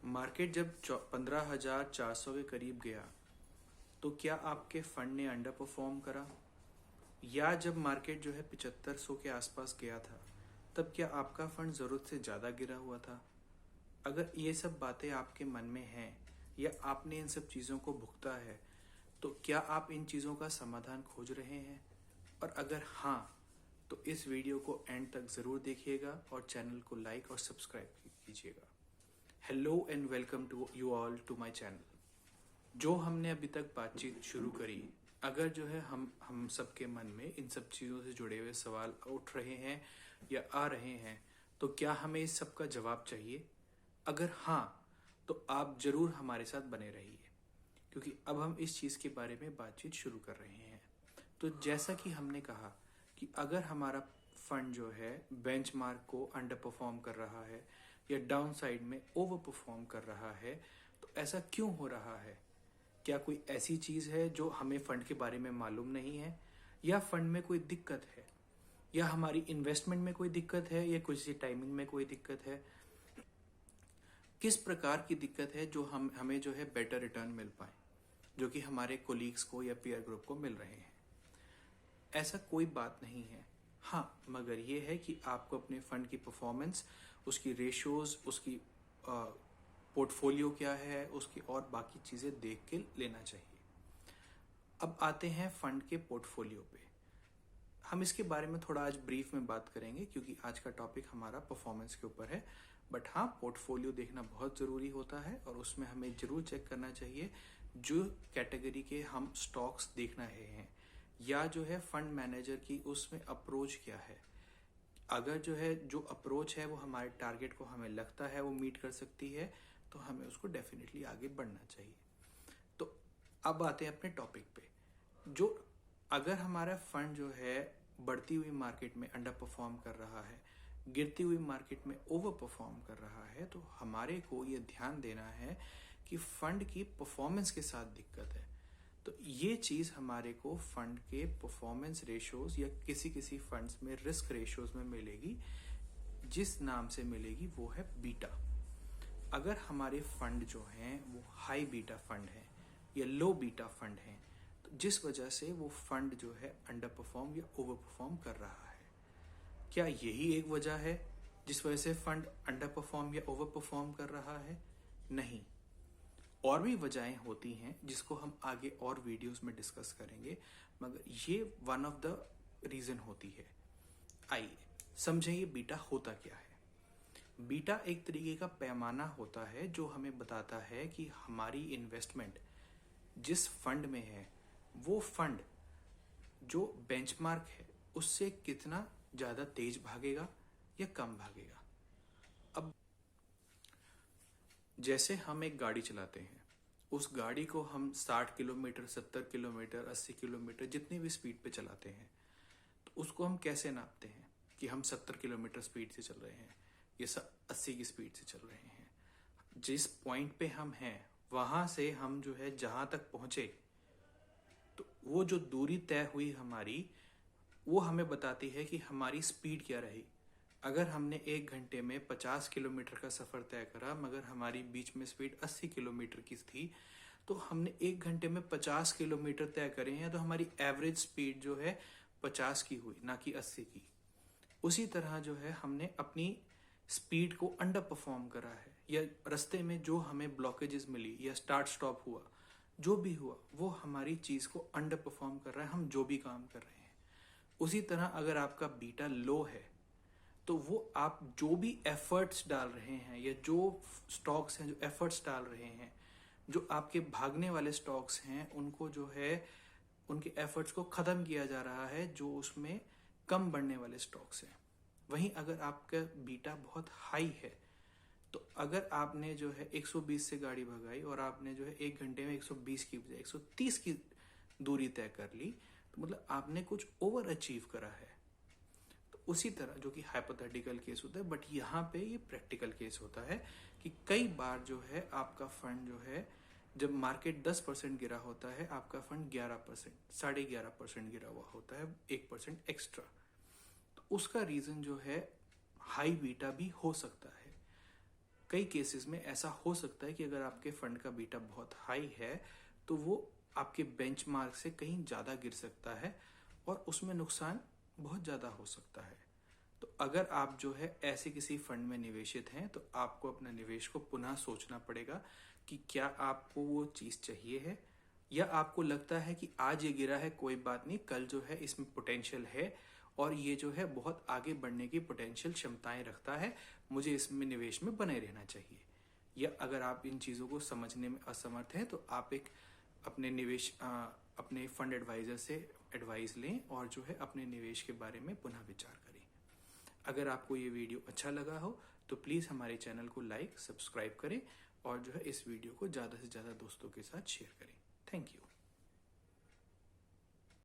Market जब 15,400 के करीब गया तो क्या आपके फंड ने अंडर परफॉर्म करा, या जब मार्केट जो है 7500 के आसपास गया था तब क्या आपका फंड ज़रूरत से ज़्यादा गिरा हुआ था? अगर ये सब बातें आपके मन में हैं या आपने इन सब चीज़ों को भुगता है तो क्या आप इन चीज़ों का समाधान खोज रहे हैं? और अगर हाँ, तो इस वीडियो को एंड तक ज़रूर देखिएगा और चैनल को लाइक और सब्सक्राइब कीजिएगा। Hello and welcome to you all to my channel. जो हमने अभी तक बातचीत शुरू करी, अगर जो है हम सबके मन में इन सब चीज़ों से जुड़े हुए सवाल उठ रहे हैं या आ रहे हैं, तो क्या हमें इस सब का जवाब चाहिए? अगर हाँ, तो आप जरूर हमारे साथ बने रहिए, क्योंकि अब हम इस चीज़ के बारे में बातचीत शुरू कर रहे हैं। तो जैसा कि हमने कहा कि अगर हमारा फंड जो है बेंचमार्क को अंडर परफॉर्म कर रहा है या डाउन साइड में ओवर परफॉर्म कर रहा है, तो ऐसा क्यों हो रहा है? क्या कोई ऐसी चीज़ है जो हमें फंड के बारे में मालूम नहीं है, या फंड में कोई दिक्कत है, या हमारी इन्वेस्टमेंट में कोई दिक्कत है, या किसी टाइमिंग में कोई दिक्कत है? किस प्रकार की दिक्कत है जो हमें जो है बेटर रिटर्न मिल पाए, जो कि हमारे कोलीग्स को या पीयर ग्रुप को मिल रहे हैं? ऐसा कोई बात नहीं है। हाँ, मगर ये है कि आपको अपने फंड की परफॉर्मेंस, उसकी रेशियोज, उसकी पोर्टफोलियो क्या है, उसकी और बाकी चीज़ें देख के लेना चाहिए। अब आते हैं फंड के पोर्टफोलियो पे। हम इसके बारे में थोड़ा आज ब्रीफ में बात करेंगे, क्योंकि आज का टॉपिक हमारा परफॉर्मेंस के ऊपर है। बट हाँ, पोर्टफोलियो देखना बहुत ज़रूरी होता है और उसमें हमें ज़रूर चेक करना चाहिए जो कैटेगरी के हम स्टॉक्स देखना हैं, या जो है फंड मैनेजर की उसमें अप्रोच क्या है। अगर जो है जो अप्रोच है वो हमारे टारगेट को हमें लगता है वो मीट कर सकती है, तो हमें उसको डेफिनेटली आगे बढ़ना चाहिए। तो अब आते हैं अपने टॉपिक पे। जो अगर हमारा फंड जो है बढ़ती हुई मार्केट में अंडर परफॉर्म कर रहा है, गिरती हुई मार्केट में ओवर परफॉर्म कर रहा है, तो हमारे को ये ध्यान देना है कि फंड की परफॉर्मेंस के साथ दिक्कत है। तो ये चीज़ हमारे को फंड के परफॉर्मेंस रेशियोज या किसी किसी फंड्स में रिस्क रेशियोज में मिलेगी, जिस नाम से मिलेगी वो है बीटा। अगर हमारे फंड जो हैं वो हाई बीटा फंड हैं या लो बीटा फंड हैं, तो जिस वजह से वो फंड जो है अंडर परफॉर्म या ओवर परफॉर्म कर रहा है, क्या यही एक वजह है जिस वजह से फंड अंडर परफॉर्म या ओवर परफॉर्म कर रहा है? नहीं, और भी वजहें होती हैं जिसको हम आगे और वीडियोस में डिस्कस करेंगे, मगर ये वन ऑफ द रीजन होती है। आइए समझें ये बीटा होता क्या है। बीटा एक तरीके का पैमाना होता है जो हमें बताता है कि हमारी इन्वेस्टमेंट जिस फंड में है वो फंड जो बेंचमार्क है उससे कितना ज़्यादा तेज भागेगा या कम भागेगा। अब जैसे हम एक गाड़ी चलाते हैं, उस गाड़ी को हम 60 किलोमीटर, 70 किलोमीटर, 80 किलोमीटर जितनी भी स्पीड पे चलाते हैं, तो उसको हम कैसे नापते हैं कि हम 70 किलोमीटर स्पीड से चल रहे हैं या 80 की स्पीड से चल रहे हैं? जिस पॉइंट पे हम हैं वहां से हम जो है जहां तक पहुंचे, तो वो जो दूरी तय हुई हमारी, वो हमें बताती है कि हमारी स्पीड क्या रही। अगर हमने 1 घंटे में 50 किलोमीटर का सफ़र तय करा मगर हमारी बीच में स्पीड 80 किलोमीटर की थी, तो हमने 1 घंटे में 50 किलोमीटर तय करे हैं, तो हमारी एवरेज स्पीड जो है 50 की हुई, ना कि 80 की। उसी तरह जो है हमने अपनी स्पीड को अंडर परफॉर्म करा है, या रास्ते में जो हमें ब्लॉकेजेस मिली या स्टार्ट स्टॉप हुआ, जो भी हुआ वो हमारी चीज़ को अंडर परफॉर्म कर रहा है, हम जो भी काम कर रहे हैं। उसी तरह अगर आपका बीटा लो है, तो वो आप जो भी एफर्ट्स डाल रहे हैं या जो स्टॉक्स हैं जो एफर्ट्स डाल रहे हैं, जो आपके भागने वाले स्टॉक्स हैं, उनको जो है उनके एफर्ट्स को ख़त्म किया जा रहा है जो उसमें कम बढ़ने वाले स्टॉक्स हैं। वहीं अगर आपका बीटा बहुत हाई है, तो अगर आपने जो है 120 से गाड़ी भगाई और आपने जो है 1 घंटे में 120 की बजाय 130 की दूरी तय कर ली, तो मतलब आपने कुछ ओवर अचीव करा है। तो उसी तरह, जो कि हाइपोथेटिकल केस होता है, बट यहाँ पे ये प्रैक्टिकल केस होता है कि कई बार जो है आपका फंड जो है, जब मार्केट 10% गिरा होता है, आपका फंड 11%, 11.5% गिरा हुआ होता है, 1% एक्स्ट्रा। तो उसका रीजन जो है हाई बीटा भी हो सकता है। कई केसेस में ऐसा हो सकता है कि अगर आपके फंड का बीटा बहुत हाई है तो वो आपके बेंचमार्क से कहीं ज़्यादा गिर सकता है और उसमें नुकसान बहुत ज़्यादा हो सकता है। तो अगर आप जो है ऐसे किसी फंड में निवेशित हैं तो आपको अपना निवेश को पुनः सोचना पड़ेगा कि क्या आपको वो चीज़ चाहिए है, या आपको लगता है कि आज ये गिरा है कोई बात नहीं, कल जो है इसमें पोटेंशियल है और ये जो है बहुत आगे बढ़ने की पोटेंशियल क्षमताएं रखता है, मुझे इसमें निवेश में बने रहना चाहिए। या अगर आप इन चीज़ों को समझने में असमर्थ हैं तो आप एक अपने फंड एडवाइजर से एडवाइस लें और जो है अपने निवेश के बारे में पुनः विचार करें। अगर आपको ये वीडियो अच्छा लगा हो तो प्लीज़ हमारे चैनल को लाइक सब्सक्राइब करें और जो है इस वीडियो को ज़्यादा से ज़्यादा दोस्तों के साथ शेयर करें। Thank you.